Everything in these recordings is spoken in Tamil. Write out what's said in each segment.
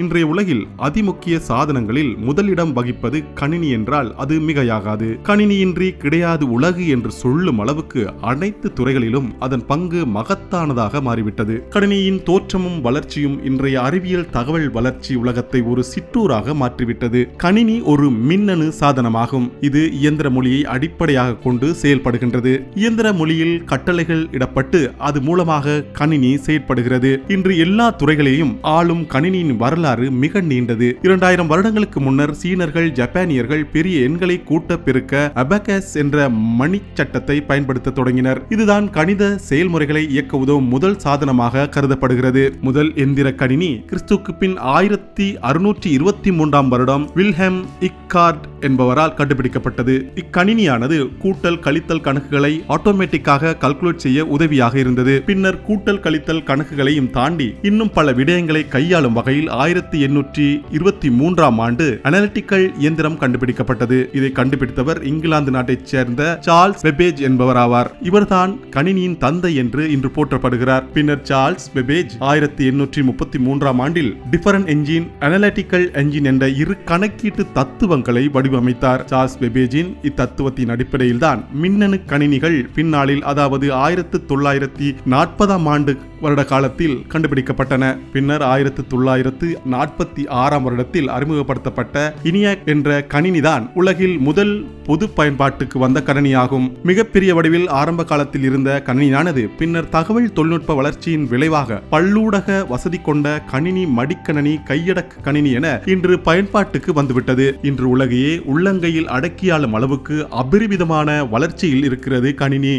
இன்றைய உலகில் அதிமுக்கிய சாதனங்களில் முதலிடம் வகிப்பது கணினி என்றால் அது மிகையாகாது. கணினியின்றி கிடையாது உலகு என்று சொல்லும் அளவுக்கு அனைத்து துறைகளிலும் அதன் பங்கு மகத்தானதாக மாறிவிட்டது. கணினியின் தோற்றமும் வளர்ச்சியும் இன்றைய அறிவியல் தகவல் வளர்ச்சி உலகத்தை ஒரு சிற்றூராக மாற்றிவிட்டது. கணினி ஒரு மின்னணு சாதனமாகும். இது இயந்திர மொழியை அடிப்படையாக கொண்டு செயல்படுகின்றது. இயந்திர மொழியில் கட்டளைகள் இடப்பட்டு அது மூலமாக கணினி செயற்படுகிறது. இன்று எல்லா துறைகளையும் ஆளும் கணினியின் வரலாறு மிக நீண்டது. 2000 வருடங்களுக்கு முன்னர் சீனர்கள், ஜப்பானியர்கள் பெரிய எண்களை கூட்ட பெருக்க அபகஸ் என்ற மணி சட்டத்தை பயன்படுத்த தொடங்கினர். இதுதான் கணித செயல்முறைகளை இயக்க உதவும் முதல் சாதனமாக கருதப்படுகிறது. முதல் எந்திர கணினி கிறிஸ்துவுக்கு பின் 1623 வருடம் வில்ஹெம் இக்கார்ட் என்பவரால் கண்டுபிடிக்கப்பட்டது. இக்கணினியானது கூட்டல் கழித்தல் கணக்குகளை ஆட்டோமேட்டிக்காக கால்குலேட் செய்ய உதவியாக இருந்தது. பின்னர் கூட்டல் கழித்தல் கணக்குகளையும் தாண்டி இன்னும் பல விடயங்களை கையாளும் வகையில் 1823 ஆண்டு அனலிட்டிக்கல் இயந்திரம் கண்டுபிடிக்கப்பட்டது. இதை கண்டுபிடித்தவர் இங்கிலாந்து நாட்டைச் சேர்ந்த சார்ல்ஸ் பெபேஜ் என்பவர் ஆவார். இவர்தான் கணினியின் தந்தை என்று இன்று போற்றப்படுகிறார். பின்னர் சார்ல்ஸ் பெபேஜ் 1833 ஆண்டில் டிஃபரன்ட் என்ஜின், அனலிட்டிக்கல் என்ஜின் என்ற இரு கணக்கீட்டு தத்துவங்களை வடிவமைத்தார். சார்ல்ஸ் பெபேஜின் இத்தத்துவத்தின் அடிப்படையில் தான் மின்னணு கணினிகள் பின்னாளில், அதாவது 1940 ஆண்டு வருட காலத்தில் கண்டுபிடிக்கப்பட்டன. பின்னர் 1946 வருடத்தில் அறிமுகப்படுத்தப்பட்ட இனியாக் என்ற கணினிதான் உலகில் முதல் பொது பயன்பாட்டுக்கு வந்த கணினியாகும். மிகப்பெரிய வடிவில் ஆரம்ப காலத்தில் இருந்த கணினியானது பின்னர் தகவல் தொழில்நுட்ப வளர்ச்சியின் விளைவாக பல்லூடக வசதி கொண்ட கணினி, மடிக்கணினி, கையடக்க கணினி என இன்று பயன்பாட்டுக்கு வந்துவிட்டது. இன்று உலகையே உள்ளங்கையில் அடக்கியாளும் அளவுக்கு அபரிமிதமான வளர்ச்சியில் இருக்கிறது கணினி.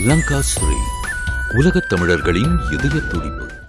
லங்காஸ்ரீ, உலகத் தமிழர்களின் இதய துடிப்பு.